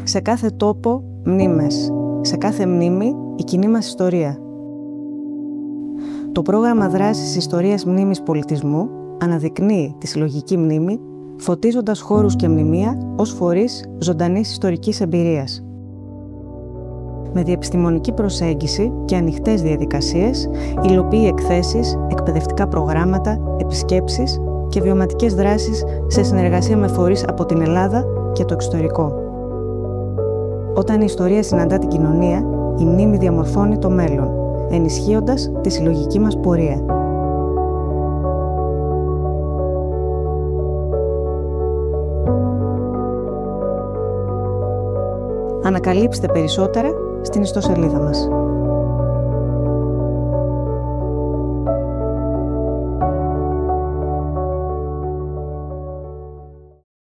Σε κάθε τόπο, μνήμες. Σε κάθε μνήμη, η κοινή μας ιστορία. Το πρόγραμμα δράσης Ιστορίας Μνήμης Πολιτισμού αναδεικνύει τη συλλογική μνήμη, φωτίζοντας χώρους και μνημεία ως φορείς ζωντανής ιστορικής εμπειρίας. Με διεπιστημονική προσέγγιση και ανοιχτές διαδικασίες, υλοποιεί εκθέσεις, εκπαιδευτικά προγράμματα, επισκέψεις και βιωματικές δράσεις σε συνεργασία με φορείς από την Ελλάδα και το εξωτερικό. Όταν η ιστορία συναντά την κοινωνία, η μνήμη διαμορφώνει το μέλλον, ενισχύοντας τη συλλογική μας πορεία. Ανακαλύψτε περισσότερα στην ιστοσελίδα μας.